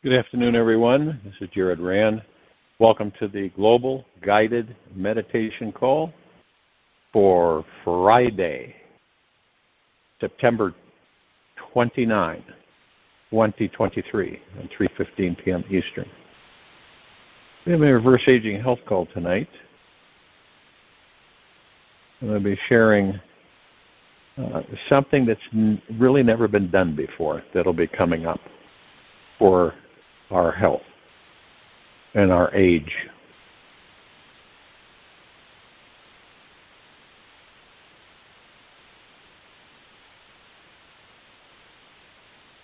Good afternoon, everyone. This is Jared Rand. Welcome to the Global Guided Meditation Call for Friday, September 29, 2023, at 3:15 p.m. Eastern. We have a reverse aging health call tonight. I'm going to be sharing something that's really never been done before that'll be coming up for our health and our age.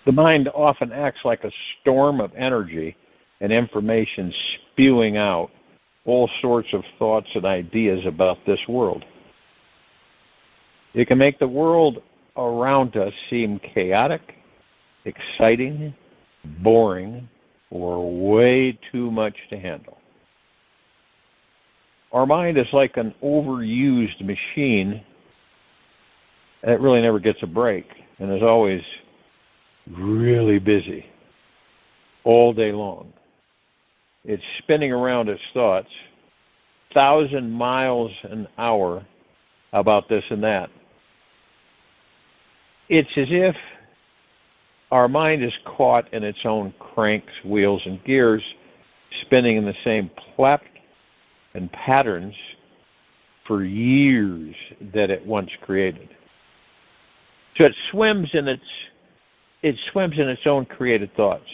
The mind often acts like a storm of energy and information spewing out all sorts of thoughts and ideas about this world. It can make the world around us seem chaotic, exciting, boring, or way too much to handle. Our mind is like an overused machine that really never gets a break and is always really busy all day long. It's spinning around its thoughts 1,000 miles an hour about this and that. It's as if our mind is caught in its own cranks, wheels, and gears, spinning in the same plot and patterns for years that it once created. So it swims in its own created thoughts.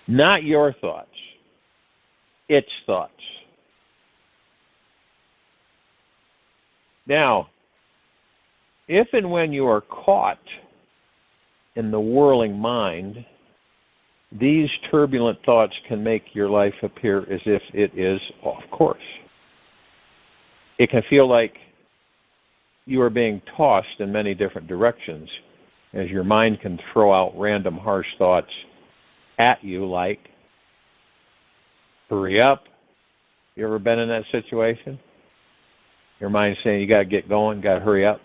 Not your thoughts, its thoughts. Now, if and when you are caught in the whirling mind, these turbulent thoughts can make your life appear as if it is off course. It can feel like you are being tossed in many different directions, as your mind can throw out random harsh thoughts at you like, hurry up. You ever been in that situation? Your mind's saying, you got to get going, got to hurry up.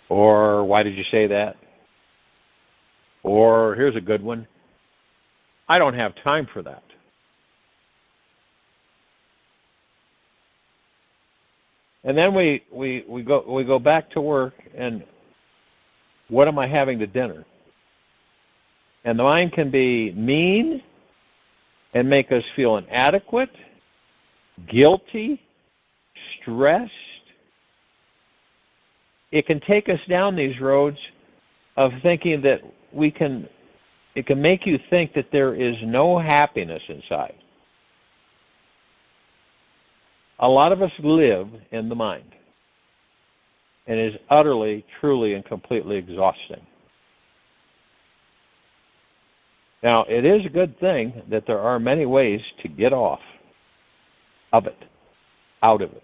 Or, why did you say that? Or, here's a good one, I don't have time for that. And then we go back to work, and what am I having to dinner? And the mind can be mean and make us feel inadequate, guilty, stressed. It can take us down these roads of thinking that it can make you think that there is no happiness inside. A lot of us live in the mind, and it is utterly, truly, and completely exhausting. Now, it is a good thing that there are many ways to get off of it, out of it.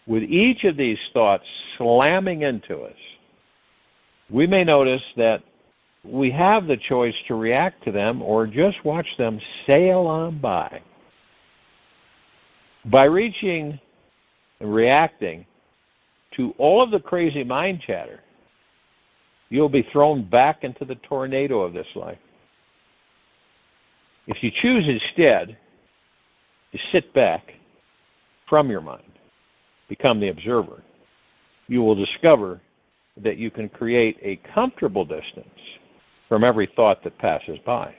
With each of these thoughts slamming into us, we may notice that we have the choice to react to them or just watch them sail on by. By reaching and reacting to all of the crazy mind chatter, you'll be thrown back into the tornado of this life. If you choose instead to sit back from your mind, become the observer, you will discover that you can create a comfortable distance from every thought that passes by.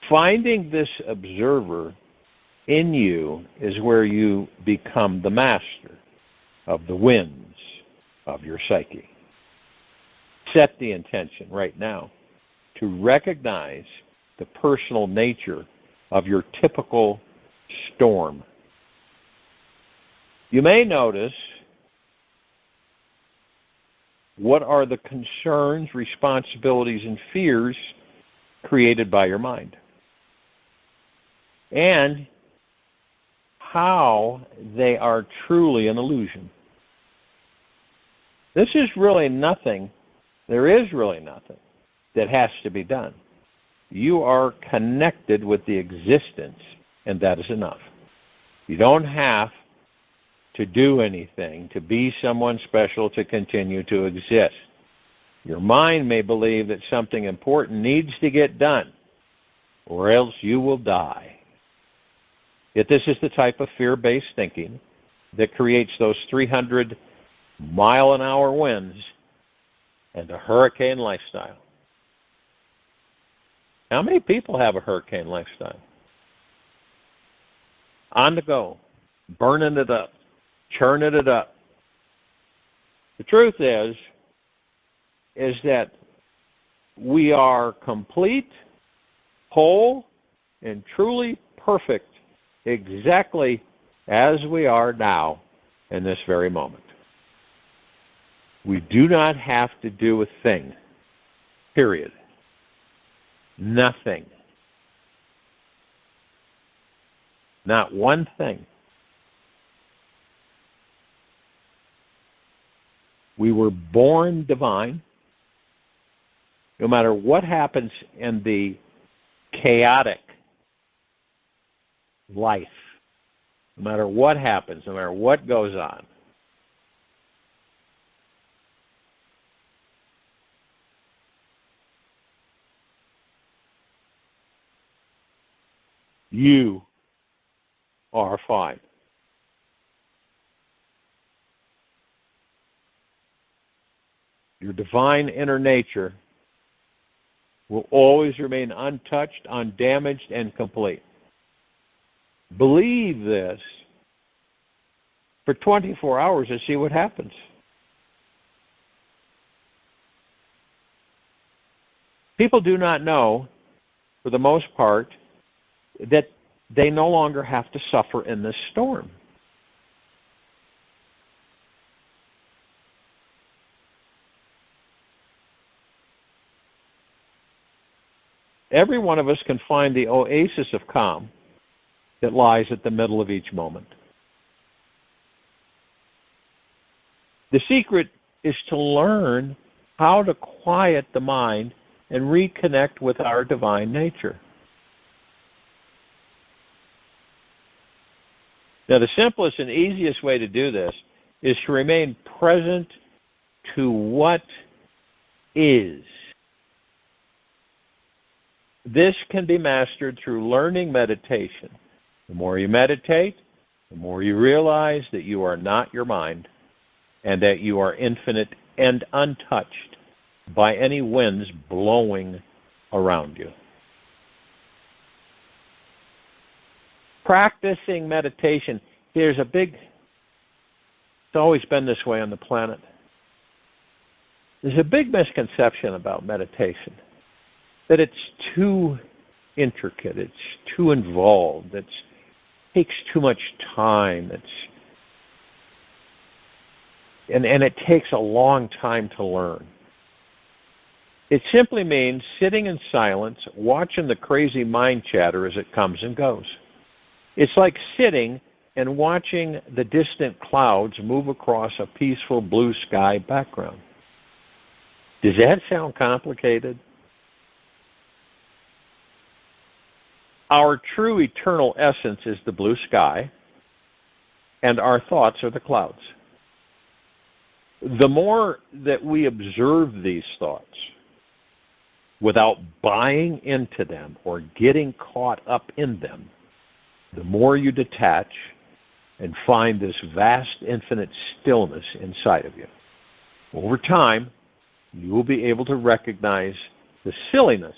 Finding this observer in you is where you become the master of the winds of your psyche. Set the intention right now to recognize the personal nature of your typical storm. You may notice what are the concerns, responsibilities, and fears created by your mind, and how they are truly an illusion. This is really nothing, there is really nothing that has to be done. You are connected with the existence, and that is enough. You don't have to do anything, to be someone special, to continue to exist. Your mind may believe that something important needs to get done, or else you will die. Yet this is the type of fear-based thinking that creates those 300-mile-an-hour winds and a hurricane lifestyle. How many people have a hurricane lifestyle? On the go, burning it up, churning it up. The truth is that we are complete, whole, and truly perfect exactly as we are now in this very moment. We do not have to do a thing, period. Nothing. Not one thing. We were born divine. No matter what happens in the chaotic life, no matter what happens, no matter what goes on, you are fine. Your divine inner nature will always remain untouched, undamaged, and complete. Believe this for 24 hours and see what happens. People do not know, for the most part, that they no longer have to suffer in this storm. Every one of us can find the oasis of calm that lies at the middle of each moment. The secret is to learn how to quiet the mind and reconnect with our divine nature. Now, the simplest and easiest way to do this is to remain present to what is. This can be mastered through learning meditation. The more you meditate, the more you realize that you are not your mind and that you are infinite and untouched by any winds blowing around you. Practicing meditation, it's always been this way on the planet. There's a big misconception about meditation, that it's too intricate, it's too involved, it takes too much time, and it takes a long time to learn. It simply means sitting in silence, watching the crazy mind chatter as it comes and goes. It's like sitting and watching the distant clouds move across a peaceful blue sky background. Does that sound complicated? Our true eternal essence is the blue sky, and our thoughts are the clouds. The more that we observe these thoughts without buying into them or getting caught up in them, the more you detach and find this vast, infinite stillness inside of you. Over time, you will be able to recognize the silliness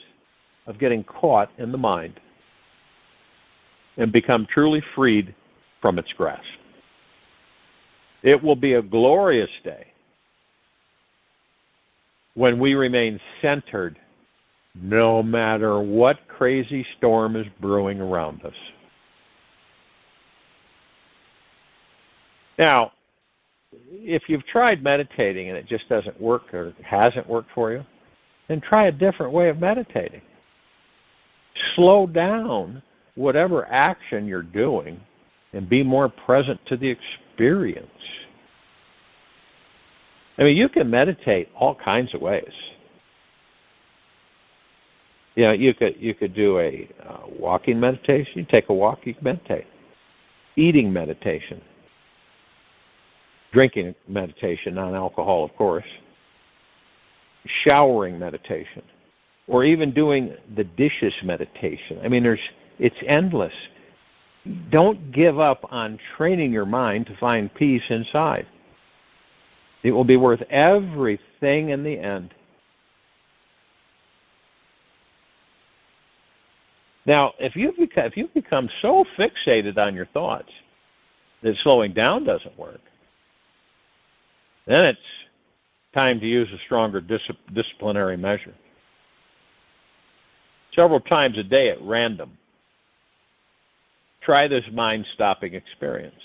of getting caught in the mind and become truly freed from its grasp. It will be a glorious day when we remain centered no matter what crazy storm is brewing around us. Now, if you've tried meditating and it just doesn't work or hasn't worked for you, then try a different way of meditating. Slow down whatever action you're doing and be more present to the experience. I mean, you can meditate all kinds of ways. You know, you could do a walking meditation. You take a walk, you can meditate. Eating meditation. Drinking meditation, non-alcohol, of course. showering meditation, or even doing the dishes meditation. I mean, it's endless. Don't give up on training your mind to find peace inside. It will be worth everything in the end. Now, if you've become so fixated on your thoughts that slowing down doesn't work, then it's time to use a stronger disciplinary measure. Several times a day at random, try this mind-stopping experience.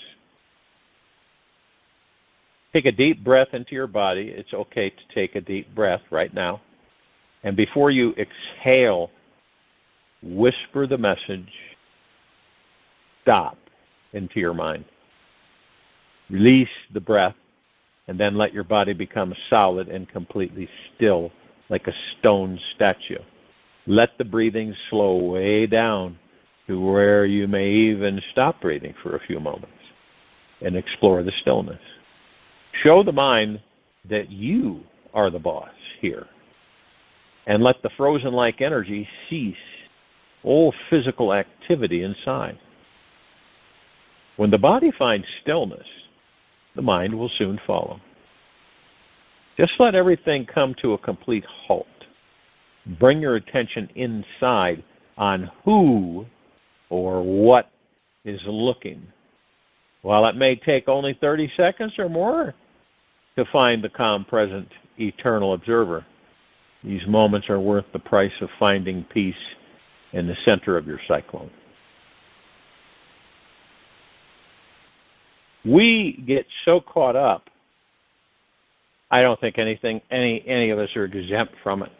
Take a deep breath into your body. It's okay to take a deep breath right now. And before you exhale, whisper the message, stop, into your mind. Release the breath, and then let your body become solid and completely still, like a stone statue. Let the breathing slow way down to where you may even stop breathing for a few moments and explore the stillness. Show the mind that you are the boss here, and let the frozen-like energy cease all physical activity inside. When the body finds stillness, the mind will soon follow. Just let everything come to a complete halt. Bring your attention inside on who or what is looking. While it may take only 30 seconds or more to find the calm, present, eternal observer, these moments are worth the price of finding peace in the center of your cyclone. We get so caught up, I don't think any of us are exempt from it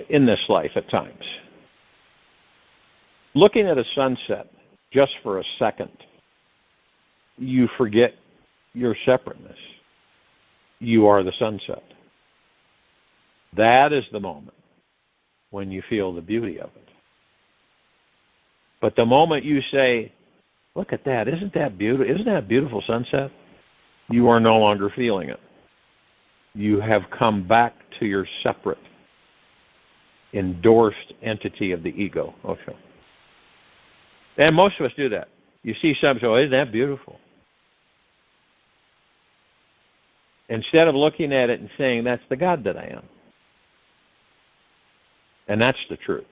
in this life at times. Looking at a sunset just for a second, you forget your separateness. You are the sunset. That is the moment when you feel the beauty of it. But the moment you say, look at that, isn't that beautiful? Isn't that a beautiful sunset? You are no longer feeling it. You have come back to your separate, endorsed entity of the ego. Okay. And most of us do that. You see something, oh, isn't that beautiful? Instead of looking at it and saying, that's the God that I am. And that's the truth.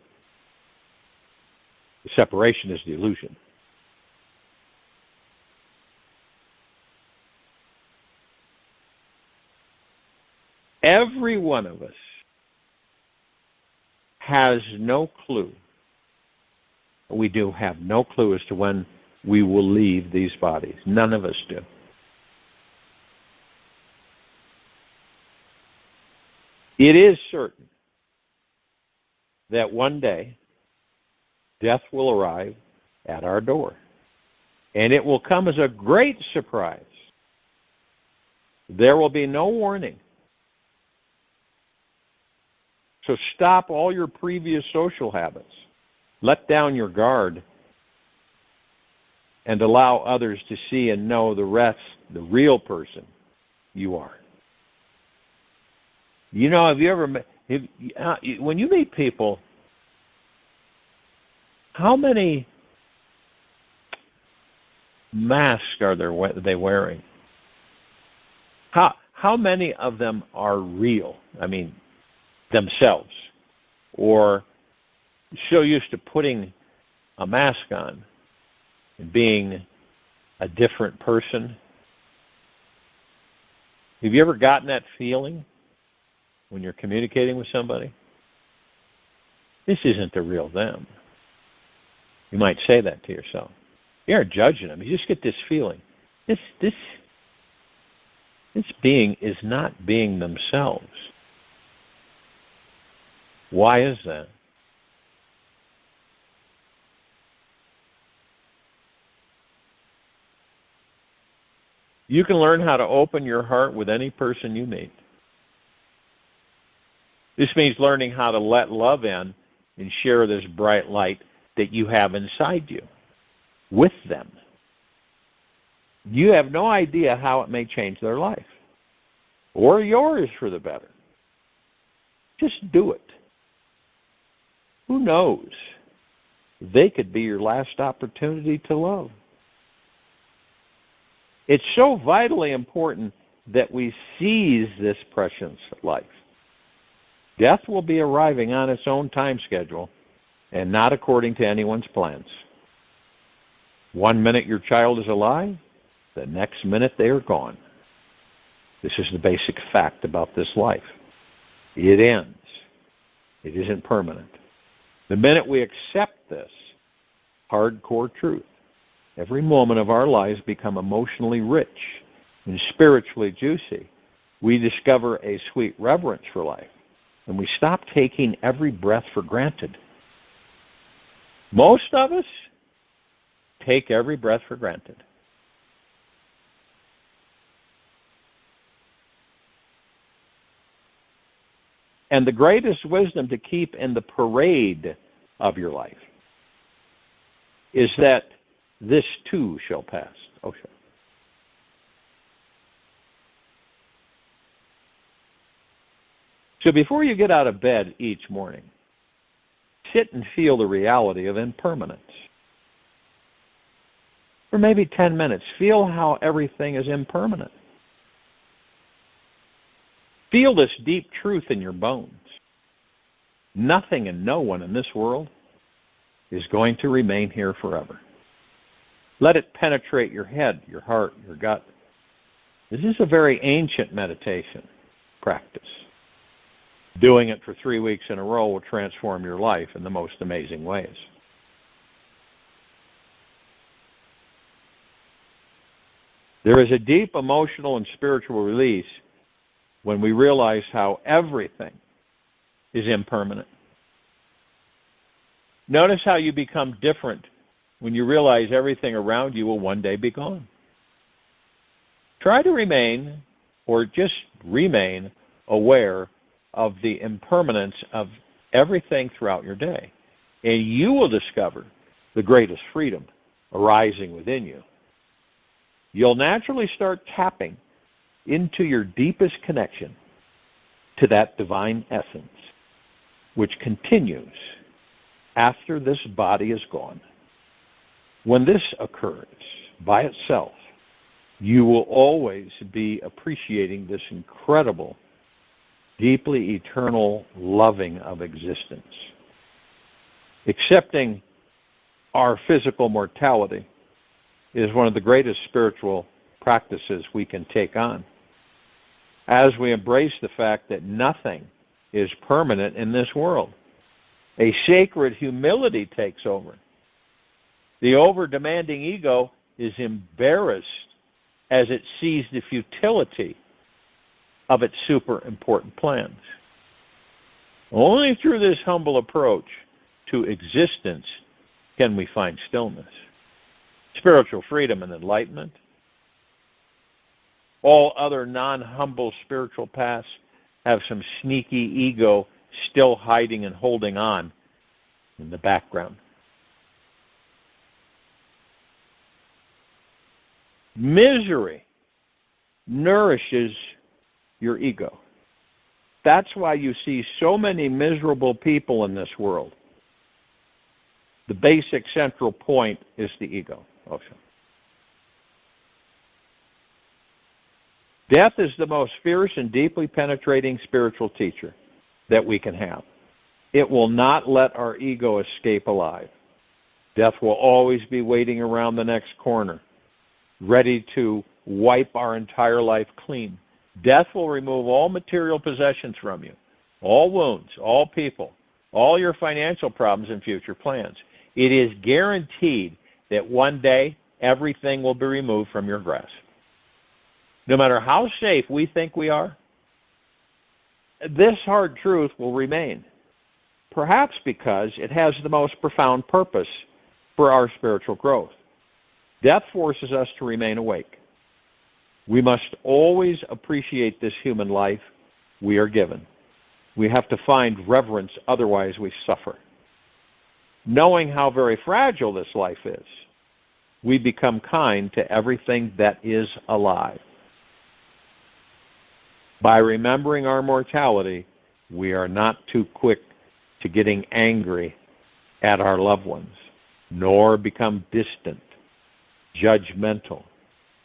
The separation is the illusion. Every one of us has no clue. We do have no clue as to when we will leave these bodies. None of us do. It is certain that one day death will arrive at our door, and it will come as a great surprise. There will be no warning. So stop all your previous social habits. Let down your guard and allow others to see and know the rest, the real person you are. You know, have you ever met, when you meet people, how many masks are they wearing? How many of them are real? I mean, themselves, or so used to putting a mask on and being a different person. Have you ever gotten that feeling when you're communicating with somebody? This isn't the real them. You might say that to yourself. You aren't judging them. You just get this feeling. This being is not being themselves. Why is that? You can learn how to open your heart with any person you meet. This means learning how to let love in and share this bright light that you have inside you with them. You have no idea how it may change their life or yours for the better. Just do it. Who knows? They could be your last opportunity to love. It's so vitally important that we seize this precious life. Death will be arriving on its own time schedule and not according to anyone's plans. 1 minute your child is alive, the next minute they are gone. This is the basic fact about this life. It ends. It isn't permanent. The minute we accept this hardcore truth, every moment of our lives become emotionally rich and spiritually juicy. We discover a sweet reverence for life, and we stop taking every breath for granted. Most of us take every breath for granted. And the greatest wisdom to keep in the parade of your life is that this too shall pass. Oh, sure. So before you get out of bed each morning, sit and feel the reality of impermanence. For maybe 10 minutes, feel how everything is impermanent. Feel this deep truth in your bones. Nothing and no one in this world is going to remain here forever. Let it penetrate your head, your heart, your gut. This is a very ancient meditation practice. Doing it for 3 weeks in a row will transform your life in the most amazing ways. There is a deep emotional and spiritual release when we realize how everything is impermanent. Notice how you become different when you realize everything around you will one day be gone. Try to remain, or just remain, aware of the impermanence of everything throughout your day. And you will discover the greatest freedom arising within you. You'll naturally start tapping into your deepest connection to that divine essence, which continues after this body is gone. When this occurs by itself, you will always be appreciating this incredible, deeply eternal loving of existence. Accepting our physical mortality is one of the greatest spiritual practices we can take on, as we embrace the fact that nothing is permanent in this world. A sacred humility takes over. The over-demanding ego is embarrassed as it sees the futility of its super important plans. Only through this humble approach to existence can we find stillness, spiritual freedom, and enlightenment. All other non-humble spiritual paths have some sneaky ego still hiding and holding on in the background. Misery nourishes your ego. That's why you see so many miserable people in this world. The basic central point is the ego. Also, death is the most fierce and deeply penetrating spiritual teacher that we can have. It will not let our ego escape alive. Death will always be waiting around the next corner, ready to wipe our entire life clean. Death will remove all material possessions from you, all wounds, all people, all your financial problems and future plans. It is guaranteed that one day everything will be removed from your grasp. No matter how safe we think we are, this hard truth will remain, perhaps because it has the most profound purpose for our spiritual growth. Death forces us to remain awake. We must always appreciate this human life we are given. We have to find reverence, otherwise we suffer. Knowing how very fragile this life is, we become kind to everything that is alive. By remembering our mortality, we are not too quick to getting angry at our loved ones, nor become distant, judgmental,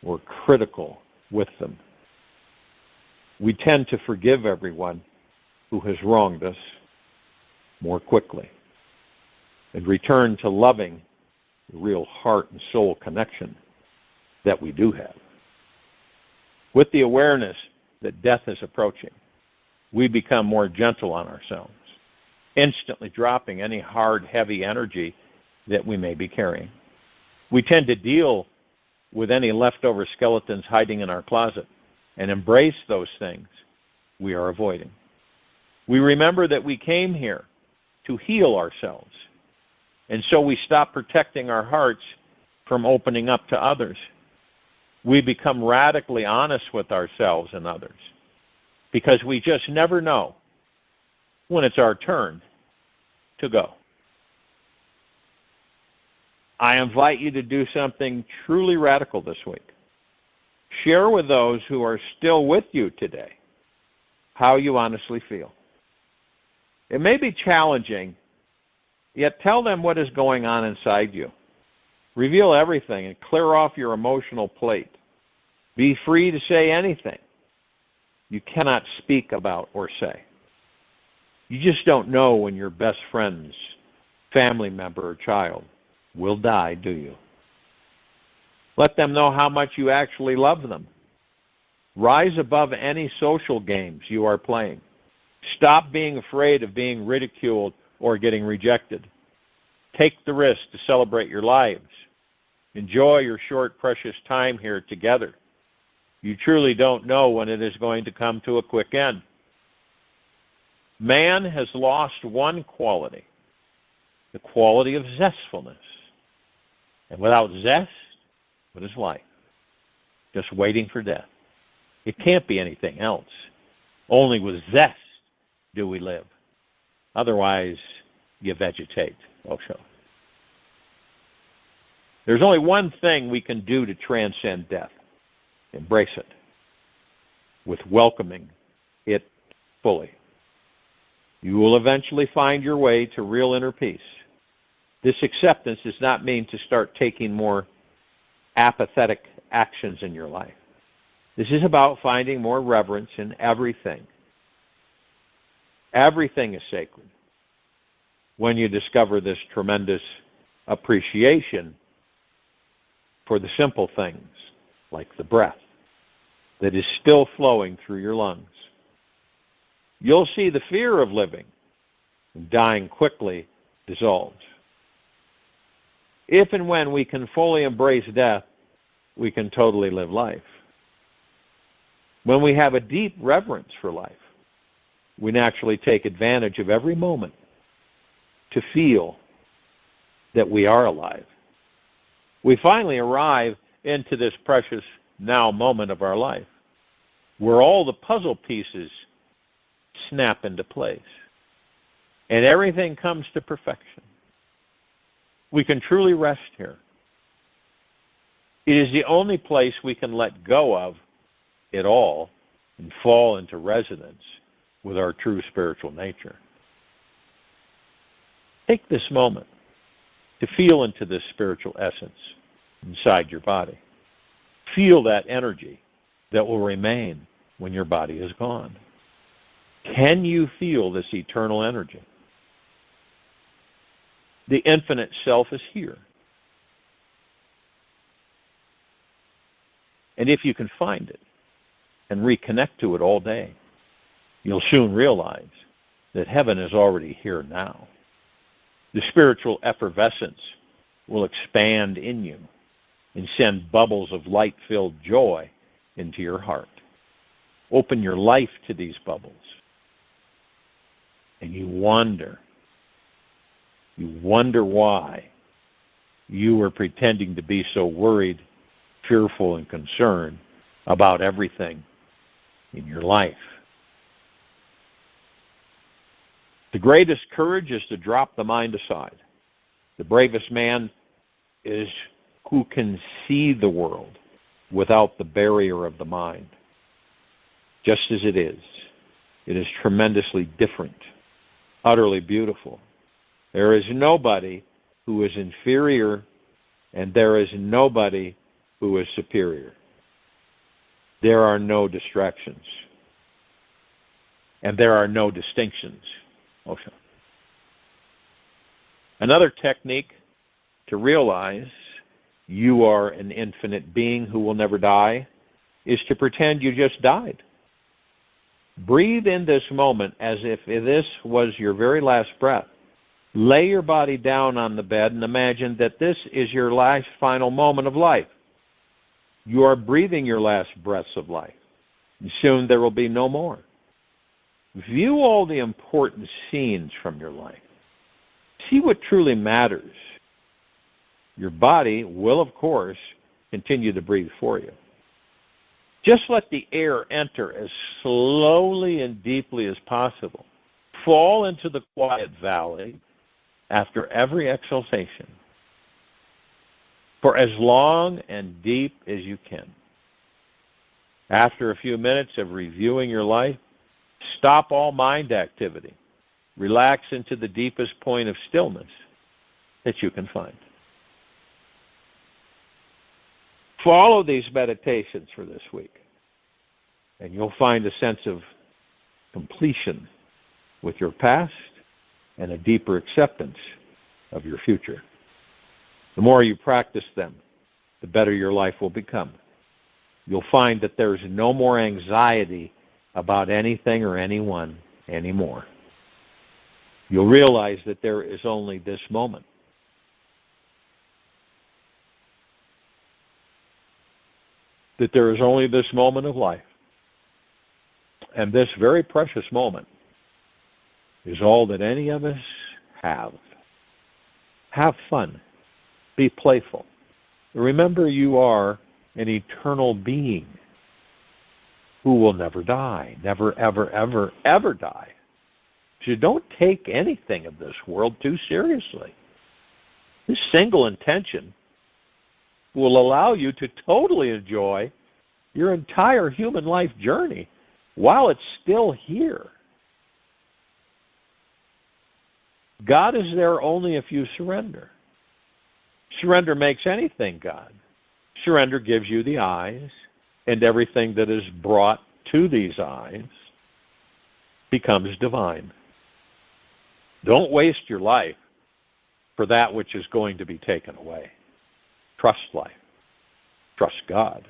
or critical with them. We tend to forgive everyone who has wronged us more quickly and return to loving the real heart and soul connection that we do have. With the awareness that death is approaching, we become more gentle on ourselves, instantly dropping any hard, heavy energy that we may be carrying. We tend to deal with any leftover skeletons hiding in our closet and embrace those things we are avoiding. We remember that we came here to heal ourselves, and so we stop protecting our hearts from opening up to others. We become radically honest with ourselves and others because we just never know when it's our turn to go. I invite you to do something truly radical this week. Share with those who are still with you today how you honestly feel. It may be challenging, yet tell them what is going on inside you. Reveal everything and clear off your emotional plate. Be free to say anything you cannot speak about or say. You just don't know when your best friend's family member or child will die, do you? Let them know how much you actually love them. Rise above any social games you are playing. Stop being afraid of being ridiculed or getting rejected. Take the risk to celebrate your lives. Enjoy your short, precious time here together. You truly don't know when it is going to come to a quick end. Man has lost one quality, the quality of zestfulness. And without zest, what is life? Just waiting for death. It can't be anything else. Only with zest do we live. Otherwise, you vegetate. Osho. There's only one thing we can do to transcend death. Embrace it with welcoming it fully. You will eventually find your way to real inner peace. This acceptance does not mean to start taking more apathetic actions in your life. This is about finding more reverence in everything. Everything is sacred when you discover this tremendous appreciation for the simple things like the breath that is still flowing through your lungs. You'll see the fear of living and dying quickly dissolves. If and when we can fully embrace death, we can totally live life. When we have a deep reverence for life, we naturally take advantage of every moment to feel that we are alive. We finally arrive into this precious now moment of our life, where all the puzzle pieces snap into place, and everything comes to perfection. We can truly rest here. It is the only place we can let go of it all and fall into resonance with our true spiritual nature. Take this moment to feel into this spiritual essence inside your body. Feel that energy that will remain when your body is gone. Can you feel this eternal energy? The infinite self is here. And if you can find it and reconnect to it all day, you'll soon realize that heaven is already here now. The spiritual effervescence will expand in you and send bubbles of light-filled joy into your heart. Open your life to these bubbles. And you wonder why you were pretending to be so worried, fearful, and concerned about everything in your life. The greatest courage is to drop the mind aside. The bravest man is who can see the world without the barrier of the mind, just as it is, It is tremendously different, utterly beautiful. There is nobody who is inferior, and there is nobody who is superior. There are no distractions, and there are no distinctions. Also, another technique to realize you are an infinite being who will never die is to pretend you just died. Breathe in this moment as if this was your very last breath. Lay your body down on the bed and imagine that this is your last final moment of life. You are breathing your last breaths of life. Soon there will be no more. View all the important scenes from your life. See what truly matters. Your body will, of course, continue to breathe for you. Just let the air enter as slowly and deeply as possible. Fall into the quiet valley after every exhalation for as long and deep as you can. After a few minutes of reviewing your life, stop all mind activity. Relax into the deepest point of stillness that you can find. Follow these meditations for this week, and you'll find a sense of completion with your past and a deeper acceptance of your future. The more you practice them, the better your life will become. You'll find that there's no more anxiety about anything or anyone anymore. You'll realize that there is only this moment. That there is only this moment of life. And this very precious moment is all that any of us have. Have fun. Be playful. Remember, you are an eternal being who will never die, never, ever, ever, ever die. So don't take anything of this world too seriously. This single intention will allow you to totally enjoy your entire human life journey while it's still here. God is there only if you surrender. Surrender makes anything God. Surrender gives you the eyes, and everything that is brought to these eyes becomes divine. Don't waste your life for that which is going to be taken away. Trust life. Trust God.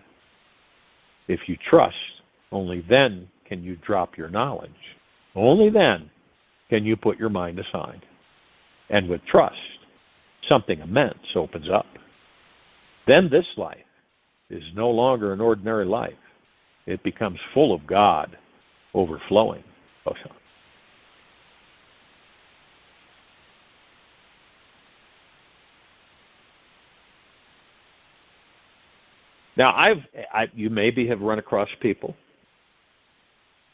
If you trust, only then can you drop your knowledge. Only then can you put your mind aside. And with trust, something immense opens up. Then this life is no longer an ordinary life. It becomes full of God, overflowing. Now, you maybe have run across people,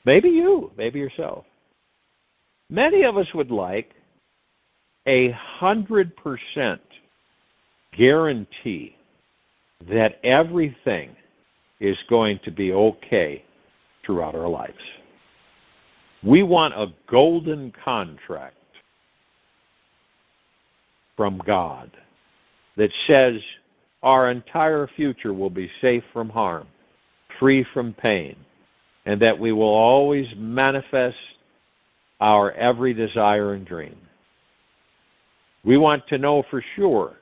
maybe you, maybe yourself. Many of us would like 100% guarantee that everything is going to be okay throughout our lives. We want a golden contract from God that says our entire future will be safe from harm, free from pain, and that we will always manifest our every desire and dream. We want to know for sure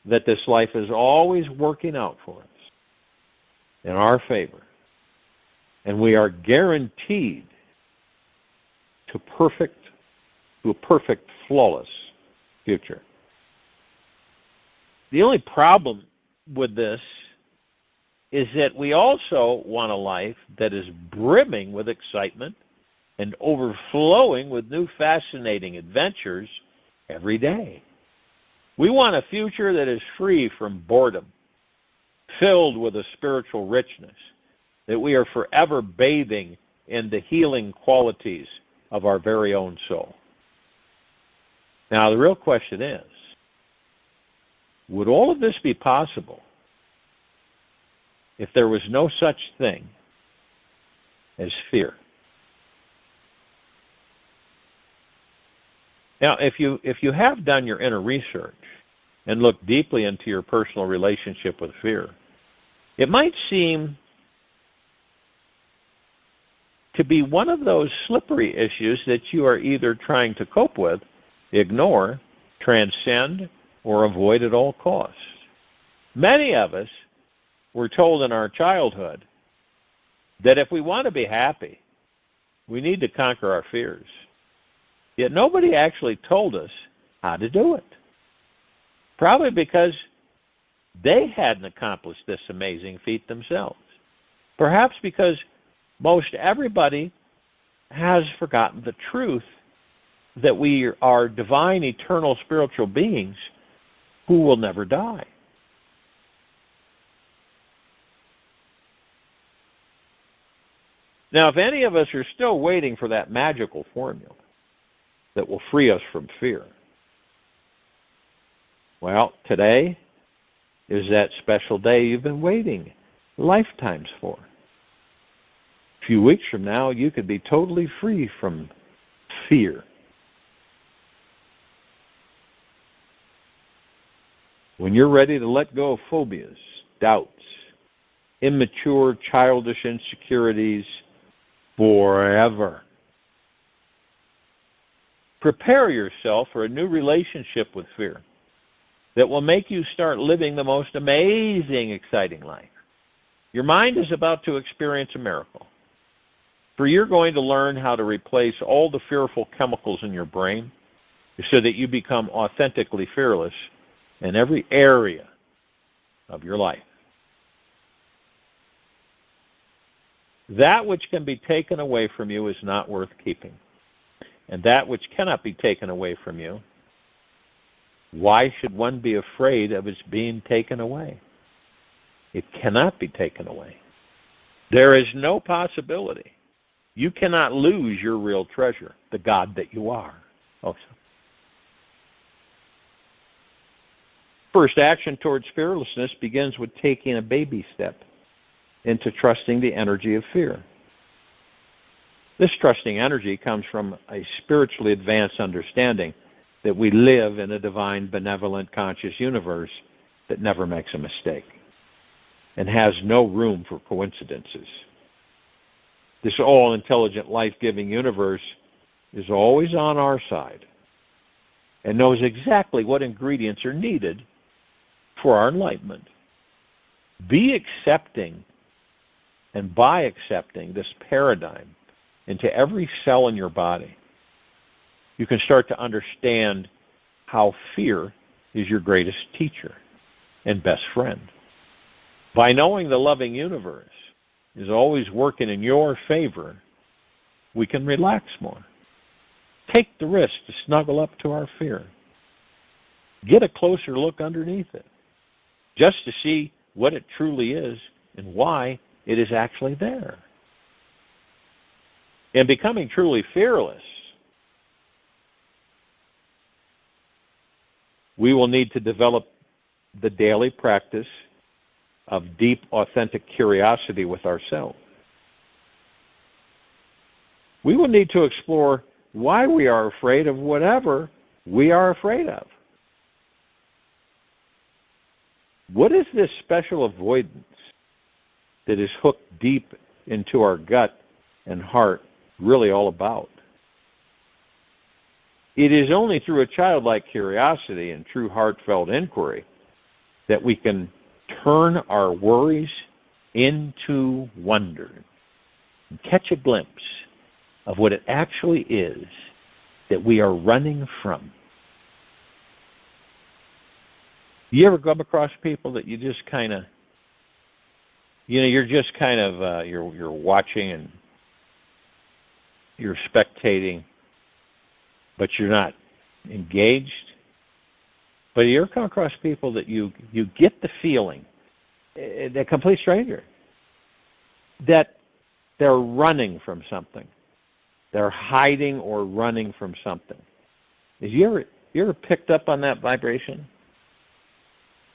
that this life is always working out for us in our favor, and we are guaranteed to a perfect, flawless future. The only problem with this is that we also want a life that is brimming with excitement and overflowing with new fascinating adventures every day. We want a future that is free from boredom, filled with a spiritual richness, that we are forever bathing in the healing qualities of our very own soul. Now, the real question is, would all of this be possible if there was no such thing as fear? Now, if you have done your inner research and looked deeply into your personal relationship with fear, it might seem to be one of those slippery issues that you are either trying to cope with, ignore, transcend, or avoid at all costs. Many of us were told in our childhood that if we want to be happy, we need to conquer our fears. Yet nobody actually told us how to do it. Probably because they hadn't accomplished this amazing feat themselves. Perhaps because most everybody has forgotten the truth that we are divine, eternal, spiritual beings who will never die. Now, if any of us are still waiting for that magical formula that will free us from fear, well, today is that special day you've been waiting lifetimes for. A few weeks from now, you could be totally free from fear. When you're ready to let go of phobias, doubts, immature, childish insecurities forever, prepare yourself for a new relationship with fear that will make you start living the most amazing, exciting life. Your mind is about to experience a miracle. For you're going to learn how to replace all the fearful chemicals in your brain so that you become authentically fearless in every area of your life. That which can be taken away from you is not worth keeping. And that which cannot be taken away from you, why should one be afraid of its being taken away? It cannot be taken away. There is no possibility. You cannot lose your real treasure, the God that you are. Also. First action towards fearlessness begins with taking a baby step into trusting the energy of fear. This trusting energy comes from a spiritually advanced understanding that we live in a divine, benevolent, conscious universe that never makes a mistake and has no room for coincidences. This all-intelligent, life-giving universe is always on our side and knows exactly what ingredients are needed for our enlightenment. Be accepting, and by accepting this paradigm into every cell in your body, you can start to understand how fear is your greatest teacher and best friend. By knowing the loving universe is always working in your favor, we can relax more. Take the risk to snuggle up to our fear. Get a closer look underneath it, just to see what it truly is and why it is actually there. In becoming truly fearless, we will need to develop the daily practice of deep, authentic curiosity with ourselves. We will need to explore why we are afraid of whatever we are afraid of. What is this special avoidance that is hooked deep into our gut and heart really all about? It is only through a childlike curiosity and true heartfelt inquiry that we can turn our worries into wonder and catch a glimpse of what it actually is that we are running from. You ever come across people that you just kind of, you're just kind of, you're watching and you're spectating, but you're not engaged? But you ever come across people that you get the feeling, they're complete stranger, that they're running from something. They're hiding or running from something. You ever picked up on that vibration?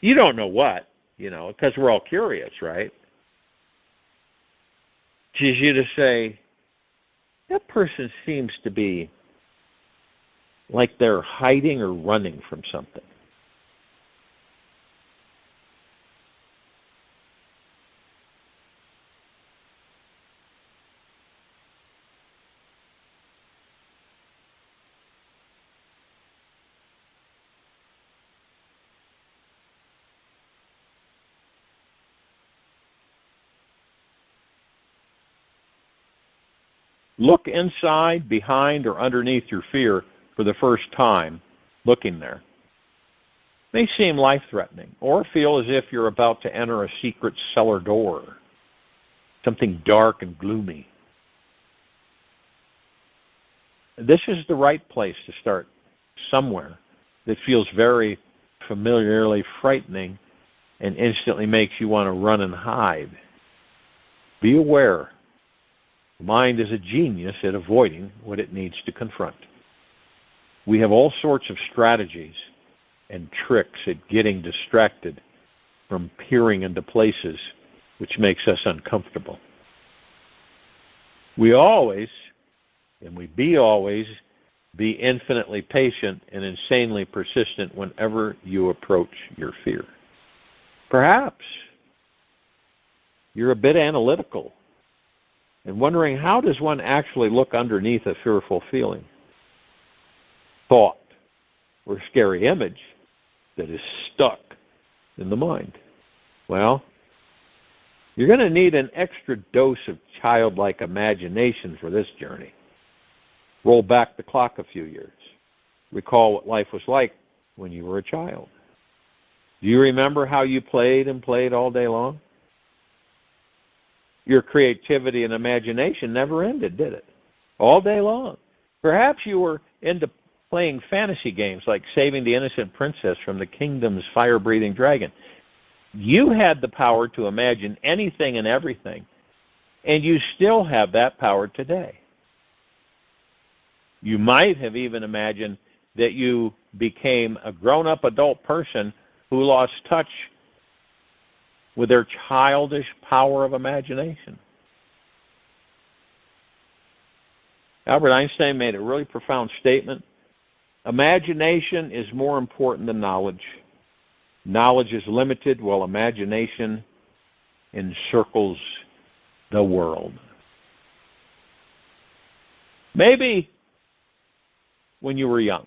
You don't know what, because we're all curious, right? It's you to say, that person seems to be like they're hiding or running from something. Look inside, behind, or underneath your fear for the first time, looking there. It may seem life-threatening, or feel as if you're about to enter a secret cellar door, something dark and gloomy. This is the right place to start, somewhere that feels very familiarly frightening and instantly makes you want to run and hide. Be aware. The mind is a genius at avoiding what it needs to confront. We have all sorts of strategies and tricks at getting distracted from peering into places which makes us uncomfortable. We always, and we be infinitely patient and insanely persistent whenever you approach your fear. Perhaps you're a bit analytical and wondering, how does one actually look underneath a fearful feeling, thought, or scary image that is stuck in the mind? Well, you're going to need an extra dose of childlike imagination for this journey. Roll back the clock a few years. Recall what life was like when you were a child. Do you remember how you played and played all day long? Your creativity and imagination never ended, did it? All day long. Perhaps you were into playing fantasy games like saving the innocent princess from the kingdom's fire-breathing dragon. You had the power to imagine anything and everything, and you still have that power today. You might have even imagined that you became a grown-up adult person who lost touch with their childish power of imagination. Albert Einstein made a really profound statement. Imagination is more important than knowledge. Knowledge is limited while imagination encircles the world. Maybe when you were young.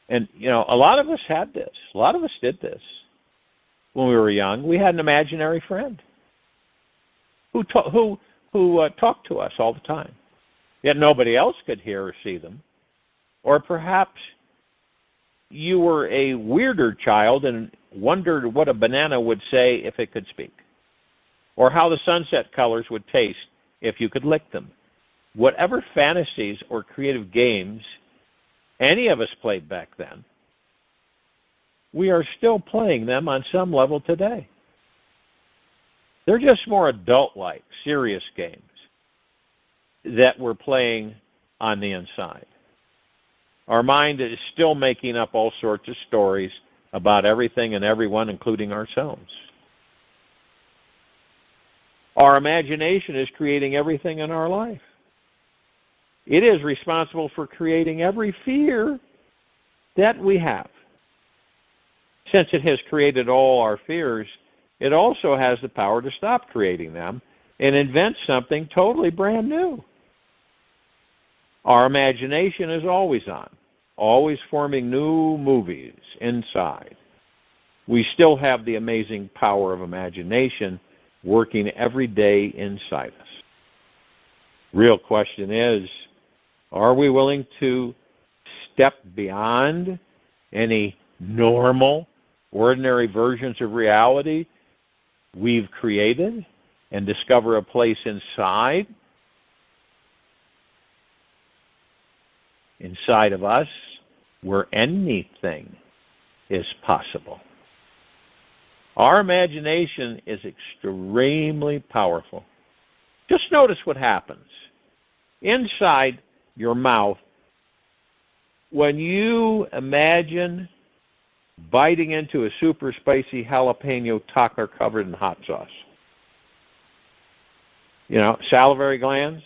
And, a lot of us had this. A lot of us did this. When we were young, we had an imaginary friend who talked to us all the time. Yet nobody else could hear or see them. Or perhaps you were a weirder child and wondered what a banana would say if it could speak, or how the sunset colors would taste if you could lick them. Whatever fantasies or creative games any of us played back then, we are still playing them on some level today. They're just more adult-like, serious games that we're playing on the inside. Our mind is still making up all sorts of stories about everything and everyone, including ourselves. Our imagination is creating everything in our life. It is responsible for creating every fear that we have. Since it has created all our fears, it also has the power to stop creating them and invent something totally brand new. Our imagination is always on, always forming new movies inside. We still have the amazing power of imagination working every day inside us. Real question is, are we willing to step beyond any normal, ordinary versions of reality we've created and discover a place inside of us where anything is possible? Our imagination is extremely powerful. Just notice what happens inside your mouth when you imagine biting into a super spicy jalapeno taco covered in hot sauce. Salivary glands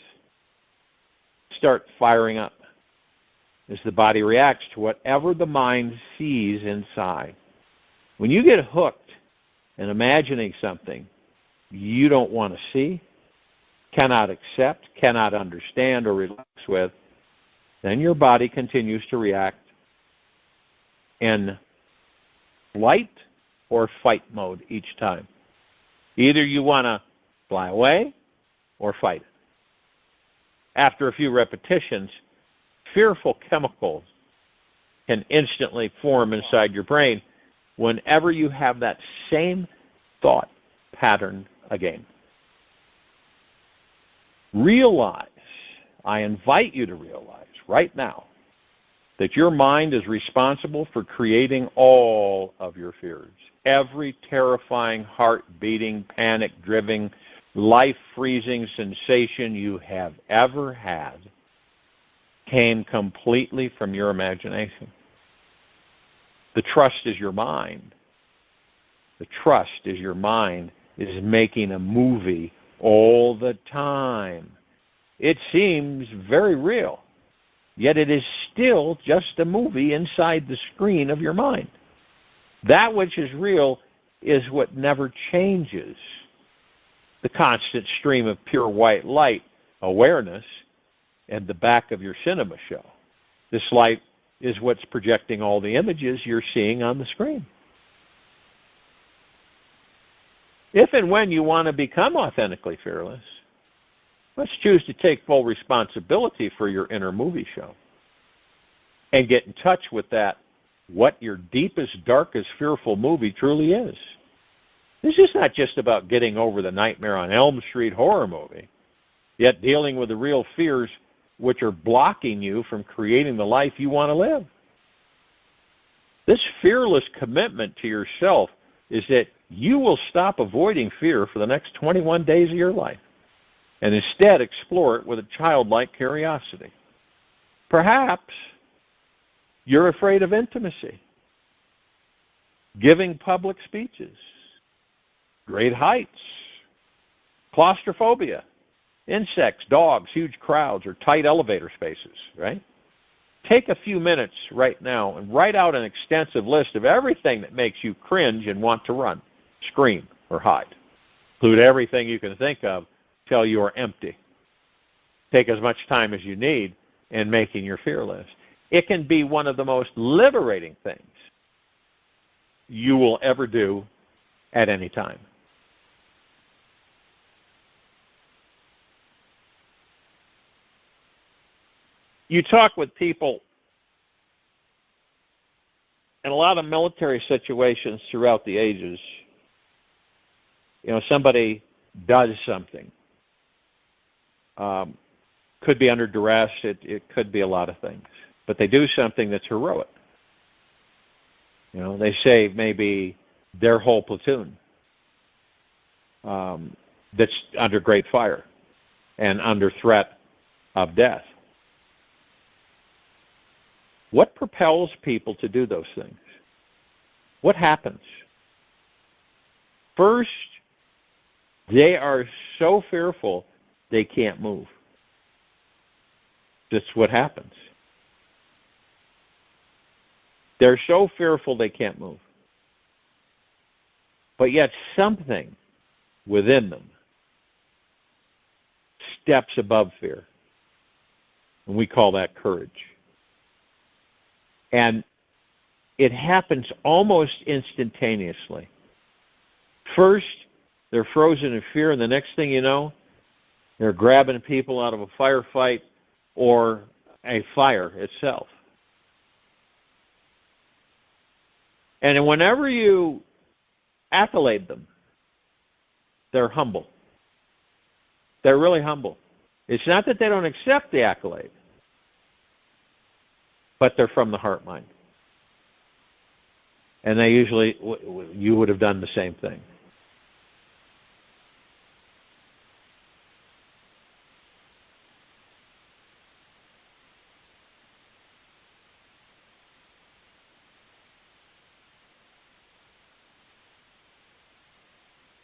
start firing up. as the body reacts to whatever the mind sees inside. When you get hooked in imagining something you don't want to see, cannot accept, cannot understand, or relax with, then your body continues to react in flight or fight mode each time. Either you want to fly away or fight it. After a few repetitions, fearful chemicals can instantly form inside your brain whenever you have that same thought pattern again. Realize, I invite you to realize right now, that your mind is responsible for creating all of your fears. Every terrifying, heart-beating, panic-driven, life-freezing sensation you have ever had came completely from your imagination. The trust is your mind. The trust is your mind is making a movie all the time. It seems very real, yet it is still just a movie inside the screen of your mind. That which is real is what never changes. The constant stream of pure white light, awareness, at the back of your cinema show. This light is what's projecting all the images you're seeing on the screen. If and when you want to become authentically fearless, let's choose to take full responsibility for your inner movie show and get in touch with that, what your deepest, darkest, fearful movie truly is. This is not just about getting over the Nightmare on Elm Street horror movie, yet dealing with the real fears which are blocking you from creating the life you want to live. This fearless commitment to yourself is that you will stop avoiding fear for the next 21 days of your life and instead explore it with a childlike curiosity. Perhaps you're afraid of intimacy, giving public speeches, great heights, claustrophobia, insects, dogs, huge crowds, or tight elevator spaces, right? Take a few minutes right now and write out an extensive list of everything that makes you cringe and want to run, scream, or hide. Include everything you can think of till you are empty. Take as much time as you need in making your fear list. It can be one of the most liberating things you will ever do at any time. You talk with people in a lot of military situations throughout the ages. You know, somebody does something. Could be under duress. It could be a lot of things. But they do something that's heroic. You know, they save maybe their whole platoon that's under great fire and under threat of death. What propels people to do those things? What happens? First, they are so fearful they can't move. That's what happens. They're so fearful they can't move. But yet something within them steps above fear. And we call that courage. And it happens almost instantaneously. First, they're frozen in fear, and the next thing you know, they're grabbing people out of a firefight or a fire itself. And whenever you accolade them, they're humble. They're really humble. It's not that they don't accept the accolade, but they're from the heart mind. And they usually, you would have done the same thing.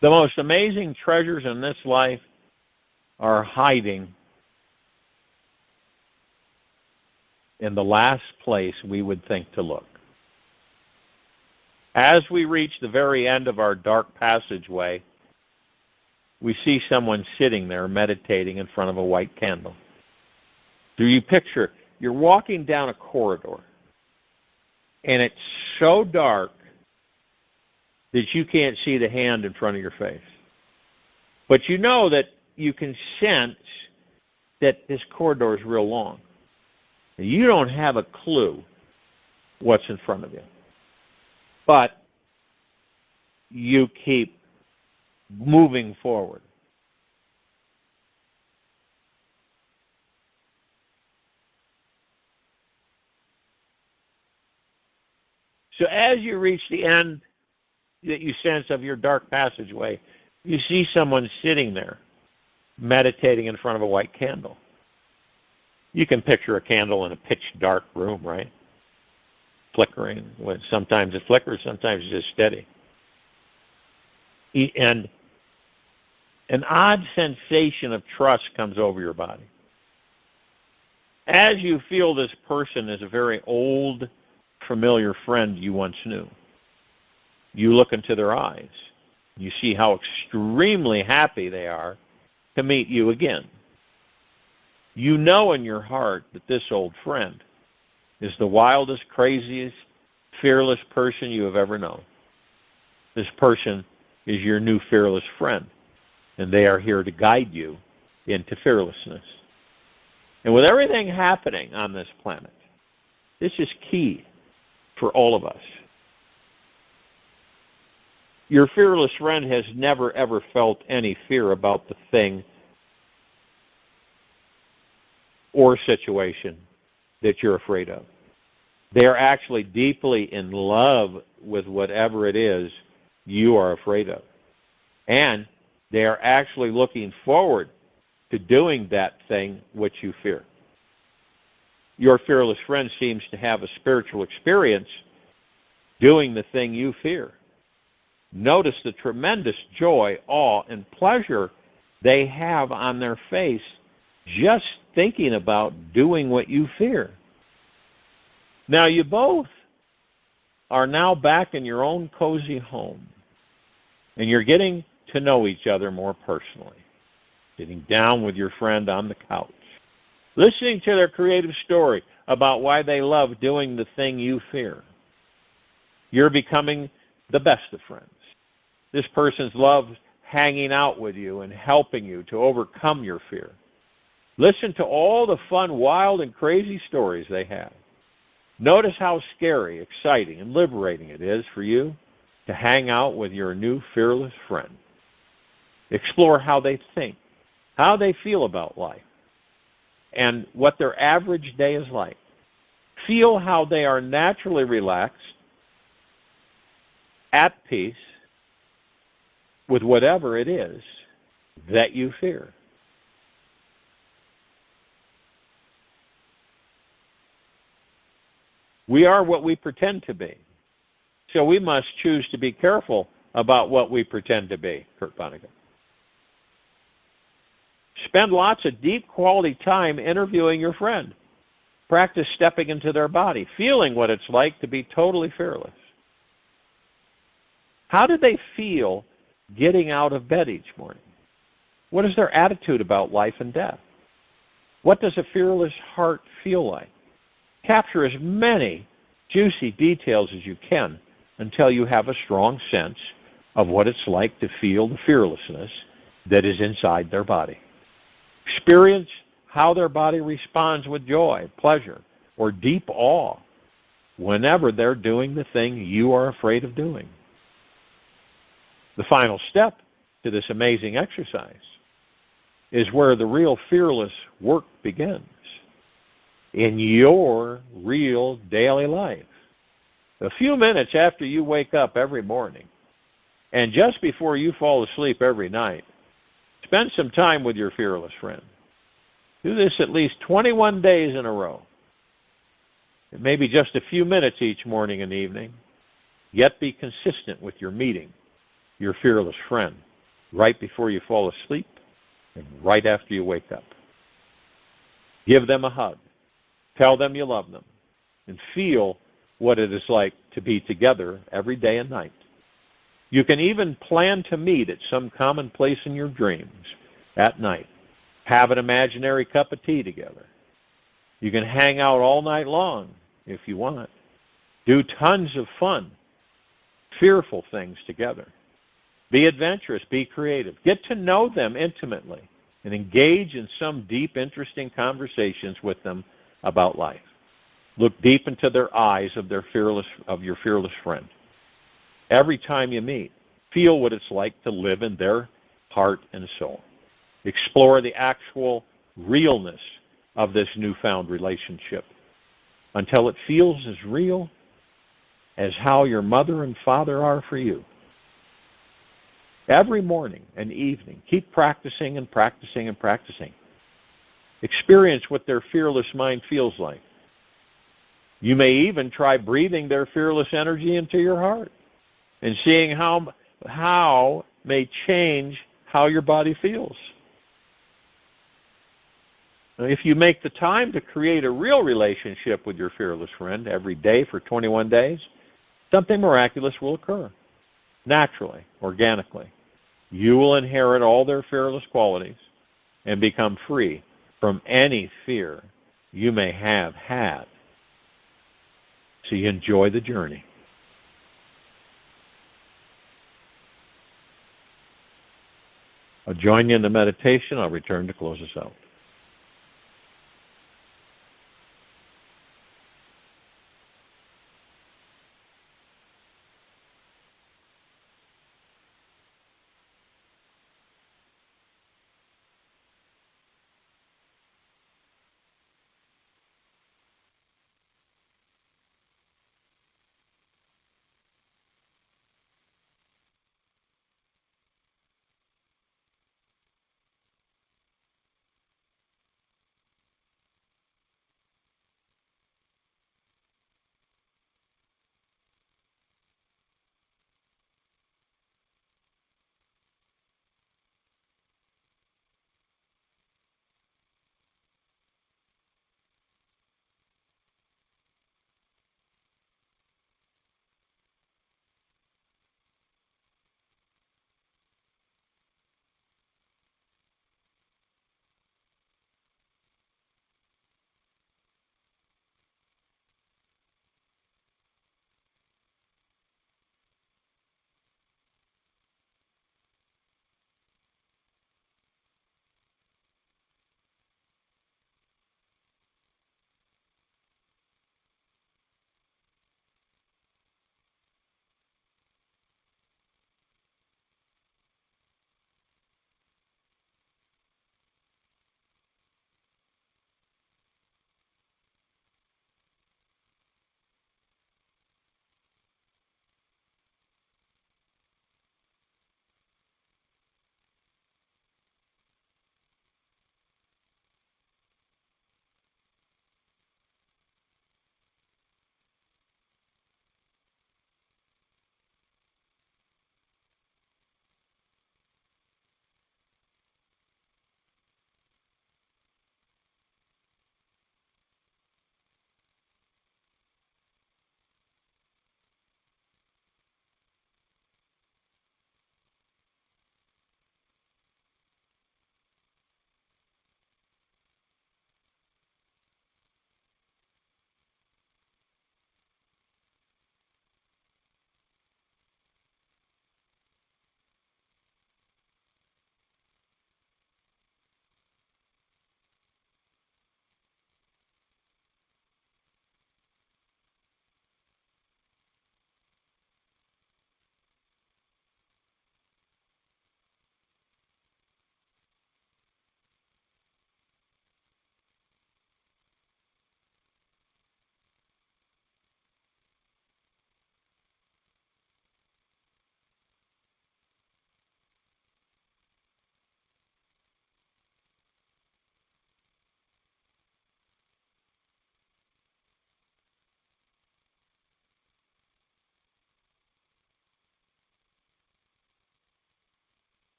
The most amazing treasures in this life are hiding in the last place we would think to look. As we reach the very end of our dark passageway, we see someone sitting there meditating in front of a white candle. Do you picture, you're walking down a corridor, and it's so dark that you can't see the hand in front of your face. But you know that you can sense that this corridor is real long. You don't have a clue what's in front of you. But you keep moving forward. So as you reach the end that you sense of your dark passageway, you see someone sitting there meditating in front of a white candle. You can picture a candle in a pitch dark room, right? Flickering. Sometimes it flickers, sometimes it's just steady. And an odd sensation of trust comes over your body. As you feel this person is a very old, familiar friend you once knew, you look into their eyes. You see how extremely happy they are to meet you again. You know in your heart that this old friend is the wildest, craziest, fearless person you have ever known. This person is your new fearless friend, and they are here to guide you into fearlessness. And with everything happening on this planet, this is key for all of us. Your fearless friend has never, ever felt any fear about the thing or situation that you're afraid of. They are actually deeply in love with whatever it is you are afraid of. And they are actually looking forward to doing that thing which you fear. Your fearless friend seems to have a spiritual experience doing the thing you fear. Notice the tremendous joy, awe, and pleasure they have on their face just thinking about doing what you fear. Now, you both are now back in your own cozy home, and you're getting to know each other more personally, sitting down with your friend on the couch, listening to their creative story about why they love doing the thing you fear. You're becoming the best of friends. This person's loves hanging out with you and helping you to overcome your fear. Listen to all the fun, wild, and crazy stories they have. Notice how scary, exciting, and liberating it is for you to hang out with your new fearless friend. Explore how they think, how they feel about life, and what their average day is like. Feel how they are naturally relaxed, at peace with whatever it is that you fear. We are what we pretend to be. So we must choose to be careful about what we pretend to be, Kurt Vonnegut. Spend lots of deep quality time interviewing your friend. Practice stepping into their body, feeling what it's like to be totally fearless. How do they feel getting out of bed each morning? What is their attitude about life and death? What does a fearless heart feel like? Capture as many juicy details as you can until you have a strong sense of what it's like to feel the fearlessness that is inside their body. Experience how their body responds with joy, pleasure, or deep awe whenever they're doing the thing you are afraid of doing. The final step to this amazing exercise is where the real fearless work begins. In your real daily life. A few minutes after you wake up every morning, and just before you fall asleep every night, spend some time with your fearless friend. Do this at least 21 days in a row. It may be just a few minutes each morning and evening, yet be consistent with your meeting your fearless friend right before you fall asleep and right after you wake up. Give them a hug. Tell them you love them. And feel what it is like to be together every day and night. You can even plan to meet at some common place in your dreams at night. Have an imaginary cup of tea together. You can hang out all night long if you want. Do tons of fun, fearful things together. Be adventurous. Be creative. Get to know them intimately and engage in some deep, interesting conversations with them about life. Look deep into their eyes of your fearless friend. Every time you meet, feel what it's like to live in their heart and soul. Explore the actual realness of this newfound relationship until it feels as real as how your mother and father are for you. Every morning and evening, keep practicing and practicing and practicing. Experience what their fearless mind feels like. You may even try breathing their fearless energy into your heart and seeing how may change how your body feels. Now, if you make the time to create a real relationship with your fearless friend every day for 21 days, something miraculous will occur, naturally, organically. You will inherit all their fearless qualities and become free from any fear you may have had. So you enjoy the journey. I'll join you in the meditation. I'll return to close us out.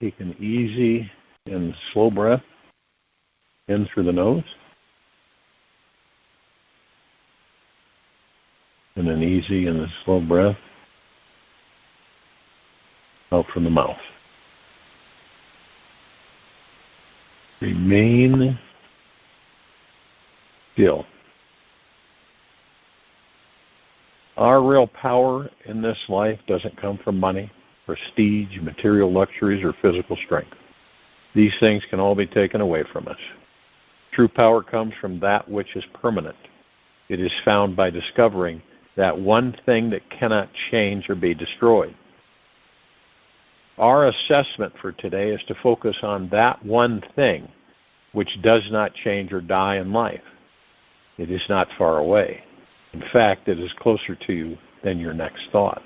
Take an easy and slow breath in through the nose, and an easy and a slow breath out from the mouth. Remain still. Our real power in this life doesn't come from money, prestige, material luxuries, or physical strength. These things can all be taken away from us. True power comes from that which is permanent. It is found by discovering that one thing that cannot change or be destroyed. Our assessment for today is to focus on that one thing which does not change or die in life. It is not far away. In fact, it is closer to you than your next thought.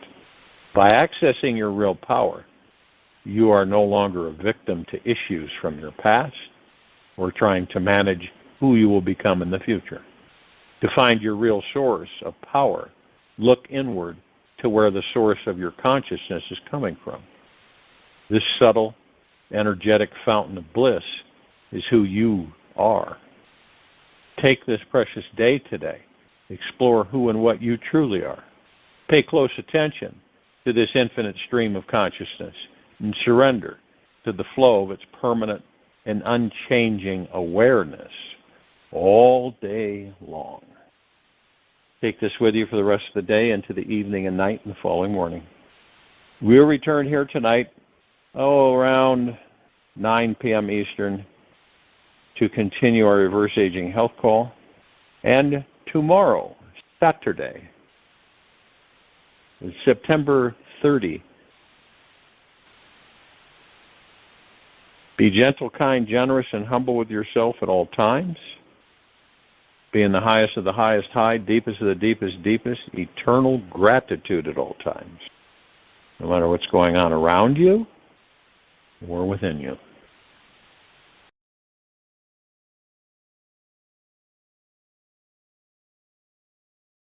By accessing your real power, you are no longer a victim to issues from your past or trying to manage who you will become in the future. To find your real source of power, look inward to where the source of your consciousness is coming from. This subtle, energetic fountain of bliss is who you are. Take this precious day today. Explore who and what you truly are. Pay close attention to this infinite stream of consciousness and surrender to the flow of its permanent and unchanging awareness all day long. Take this with you for the rest of the day into the evening and night and the following morning. We'll return here tonight, around 9 p.m. Eastern, to continue our reverse aging health call. And tomorrow, Saturday, September 30. Be gentle, kind, generous, and humble with yourself at all times. Be in the highest of the highest high, deepest of the deepest deepest, eternal gratitude at all times. No matter what's going on around you or within you.